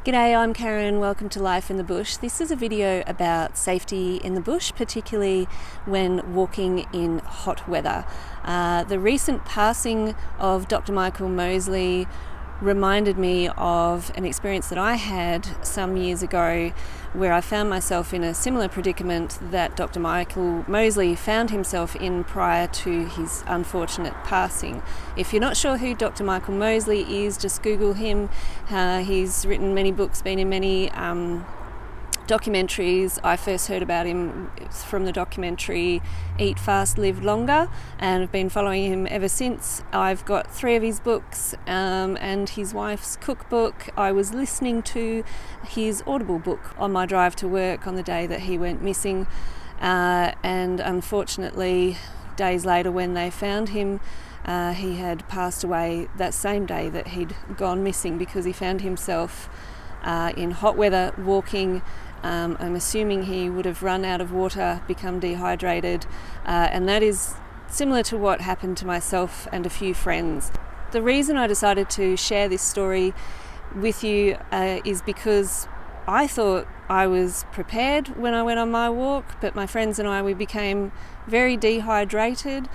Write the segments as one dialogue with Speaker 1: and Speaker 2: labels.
Speaker 1: G'day, I'm Karen. Welcome to Life in the Bush. This is a video about safety in the bush, particularly when walking in hot weather. The recent passing of Dr Michael Mosely reminded me of an experience that I had some years ago where I found myself in a similar predicament that Dr Michael Mosely found himself in prior to his unfortunate passing. If you're not sure who Dr Michael Mosely is, just Google him. He's written many books, been in many documentaries. I first heard about him from the documentary Eat Fast, Live Longer, and I've been following him ever since. I've got 3 of his books and his wife's cookbook. I was listening to his Audible book on my drive to work on the day that he went missing, and unfortunately days later when they found him, he had passed away that same day that he'd gone missing, because he found himself in hot weather walking. I'm assuming he would have run out of water, become dehydrated, and that is similar to what happened to myself and a few friends. The reason I decided to share this story with you is because I thought I was prepared when I went on my walk, but my friends and I, we became very dehydrated.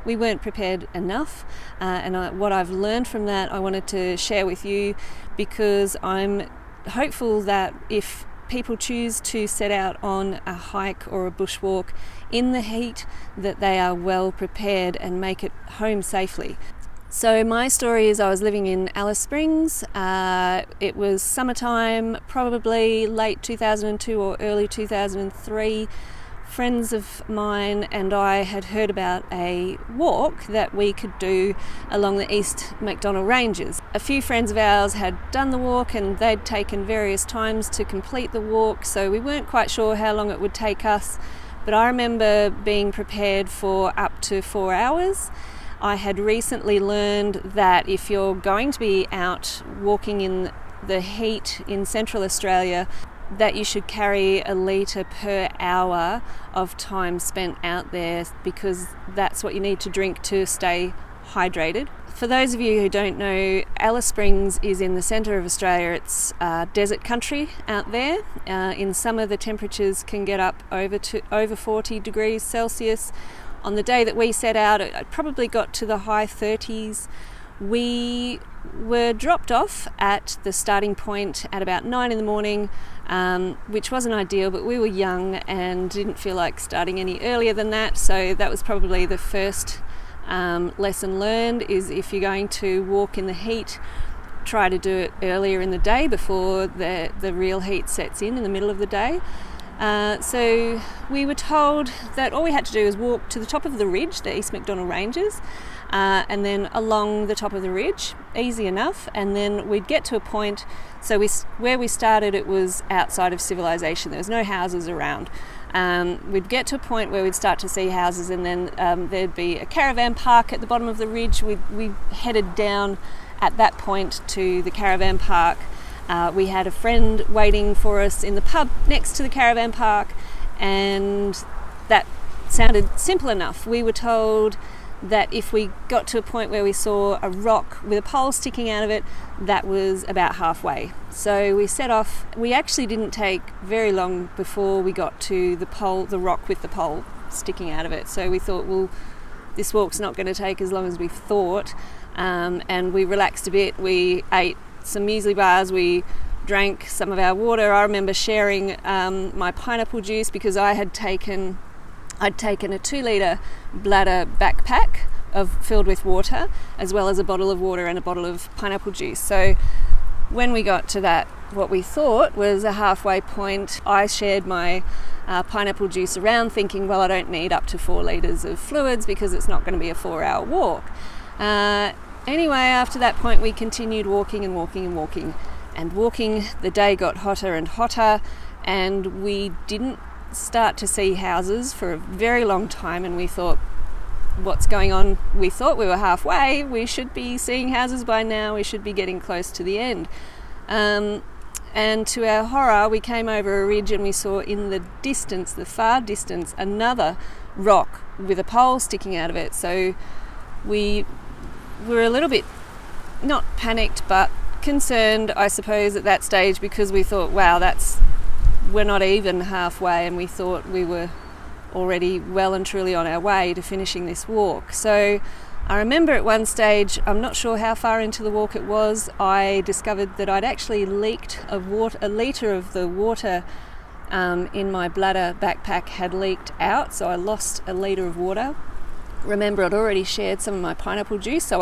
Speaker 1: We weren't prepared enough, and what I've learned from that I wanted to share with you, because I'm hopeful that if people choose to set out on a hike or a bushwalk in the heat, that they are well prepared and make it home safely. So my story is, I was living in Alice Springs. It was summertime, probably late 2002 or early 2003. Friends of mine and I had heard about a walk that we could do along the East McDonnell Ranges. A few friends of ours had done the walk and they'd taken various times to complete the walk, so we weren't quite sure how long it would take us, but I remember being prepared for up to 4 hours. I had recently learned that if you're going to be out walking in the heat in Central Australia, that you should carry a litre per hour of time spent out there, because that's what you need to drink to stay hydrated. For those of you who don't know, Alice Springs is in the centre of Australia. It's desert country out there. In summer the temperatures can get up over 40 degrees Celsius. On the day that we set out, it probably got to the high 30s. We were dropped off at the starting point at about 9 in the morning, which wasn't ideal, but we were young and didn't feel like starting any earlier than that. So that was probably the first lesson learned, is if you're going to walk in the heat, try to do it earlier in the day before the real heat sets in the middle of the day. So we were told that all we had to do was walk to the top of the ridge, the East McDonnell Ranges, and then along the top of the ridge, easy enough, and then we'd get to a point. So where we started, it was outside of civilization. There was no houses around. We'd get to a point where we'd start to see houses, and then there'd be a caravan park at the bottom of the ridge. We headed down at that point to the caravan park. We had a friend waiting for us in the pub next to the caravan park, and that sounded simple enough. We were told that if we got to a point where we saw a rock with a pole sticking out of it, that was about halfway. So we set off. We actually didn't take very long before we got to the rock with the pole sticking out of it. So we thought, well, this walk's not going to take as long as we thought, and we relaxed a bit. We ate some muesli bars, we drank some of our water. I remember sharing my pineapple juice, because I'd taken a 2-litre bladder backpack filled with water, as well as a bottle of water and a bottle of pineapple juice. So when we got to that, what we thought was a halfway point, I shared my pineapple juice around, thinking, well, I don't need up to 4 litres of fluids because it's not going to be a 4-hour walk. Anyway, after that point we continued walking and walking and walking and walking. The day got hotter and hotter, and we didn't start to see houses for a very long time, and we thought, what's going on? We thought we were halfway. We should be seeing houses by now. We should be getting close to the end. And to our horror, we came over a ridge and we saw in the distance, the far distance, another rock with a pole sticking out of it. So we were a little bit, not panicked, but concerned, I suppose, at that stage, because we thought, wow, we're not even halfway, and we thought we were already well and truly on our way to finishing this walk. So I remember at one stage, I'm not sure how far into the walk it was, I discovered that I'd actually leaked a litre of the water in my bladder backpack had leaked out, so I lost a litre of water. Remember, I'd already shared some of my pineapple juice, so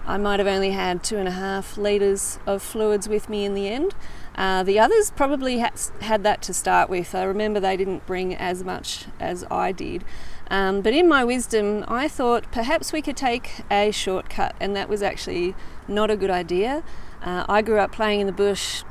Speaker 1: I might have only had 2.5 litres of fluids with me in the end. The others probably had that to start with. I remember they didn't bring as much as I did. But in my wisdom, I thought perhaps we could take a shortcut, and that was actually not a good idea. I grew up playing in the bush,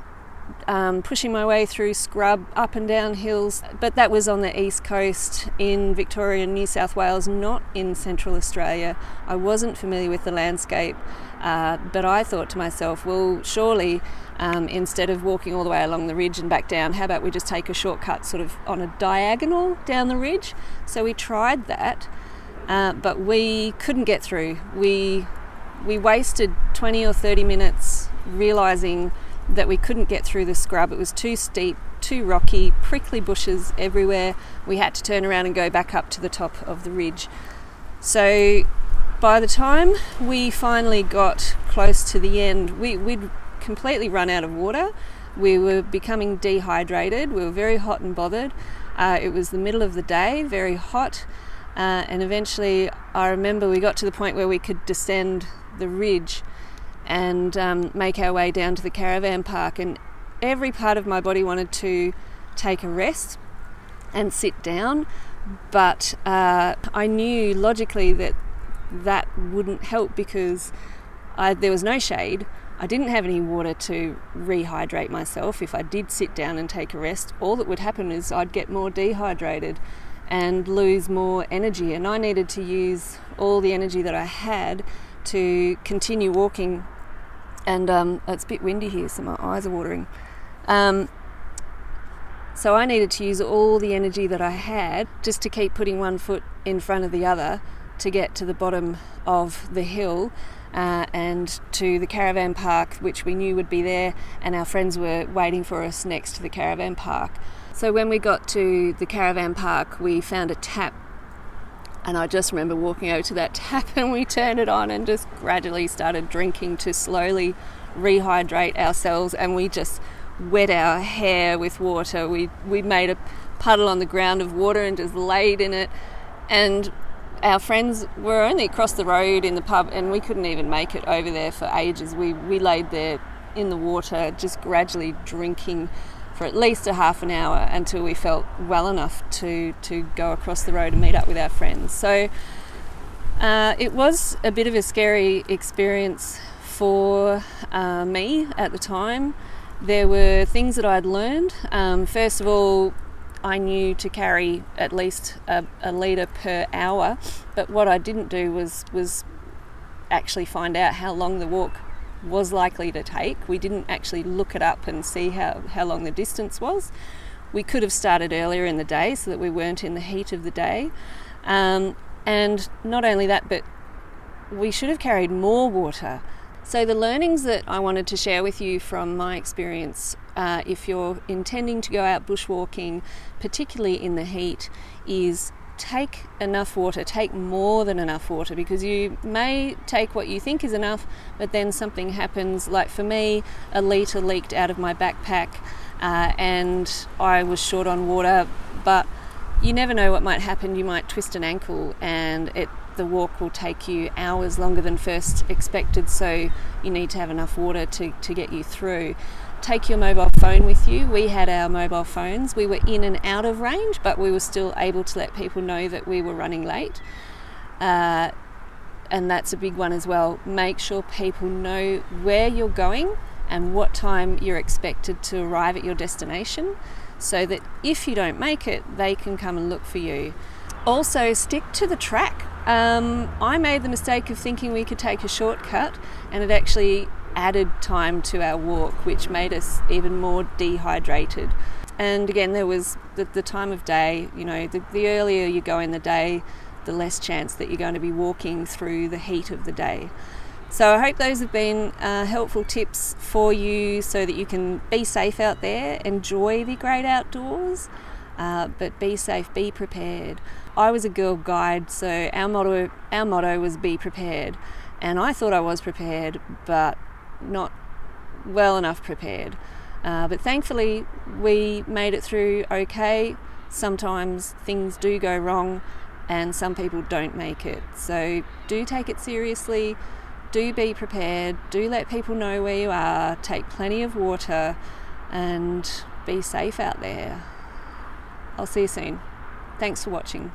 Speaker 1: pushing my way through scrub, up and down hills, but that was on the east coast in Victoria and New South Wales, not in Central Australia. I wasn't familiar with the landscape, but I thought to myself, well, surely instead of walking all the way along the ridge and back down, how about we just take a shortcut sort of on a diagonal down the ridge? So we tried that, but we couldn't get through. We wasted 20 or 30 minutes realising that we couldn't get through the scrub. It was too steep, too rocky, prickly bushes everywhere. We had to turn around and go back up to the top of the ridge. So by the time we finally got close to the end, we'd completely run out of water. We were becoming dehydrated. We were very hot and bothered. It was the middle of the day, very hot. And eventually I remember we got to the point where we could descend the ridge and make our way down to the caravan park, and every part of my body wanted to take a rest and sit down, but I knew logically that wouldn't help because there was no shade. I didn't have any water to rehydrate myself. If I did sit down and take a rest, all that would happen is I'd get more dehydrated and lose more energy, and I needed to use all the energy that I had to continue walking. And it's a bit windy here, so my eyes are watering. So I needed to use all the energy that I had just to keep putting one foot in front of the other to get to the bottom of the hill and to the caravan park, which we knew would be there, and our friends were waiting for us next to the caravan park. So when we got to the caravan park, we found a tap. And I just remember walking over to that tap, and we turned it on and just gradually started drinking to slowly rehydrate ourselves, and we just wet our hair with water. We made a puddle on the ground of water and just laid in it. And our friends were only across the road in the pub, and we couldn't even make it over there for ages. We laid there in the water, just gradually drinking for at least a half an hour until we felt well enough to go across the road and meet up with our friends. So it was a bit of a scary experience for me at the time. There were things that I'd learned. First of all, I knew to carry at least a litre per hour, but what I didn't do was actually find out how long the walk was likely to take. We didn't actually look it up and see how long the distance was. We could have started earlier in the day so that we weren't in the heat of the day. And not only that, but we should have carried more water. So the learnings that I wanted to share with you from my experience, if you're intending to go out bushwalking, particularly in the heat, is take enough water, take more than enough water, because you may take what you think is enough, but then something happens. Like for me, a litre leaked out of my backpack and I was short on water, but you never know what might happen. You might twist an ankle and the walk will take you hours longer than first expected, so you need to have enough water to get you through. Take your mobile phone with you. We had our mobile phones. We were in and out of range, but we were still able to let people know that we were running late. And that's a big one as well. Make sure people know where you're going and what time you're expected to arrive at your destination, so that if you don't make it, they can come and look for you. Also, stick to the track. I made the mistake of thinking we could take a shortcut, and it actually added time to our walk, which made us even more dehydrated. And again, there was the time of day. You know, the earlier you go in the day, the less chance that you're going to be walking through the heat of the day. So I hope those have been helpful tips for you so that you can be safe out there, enjoy the great outdoors, but be safe, be prepared. I was a Girl Guide, so our motto was be prepared, and I thought I was prepared, but not well enough prepared. But thankfully we made it through okay. Sometimes things do go wrong and some people don't make it. So do take it seriously, do be prepared, do let people know where you are, take plenty of water and be safe out there. I'll see you soon. Thanks for watching.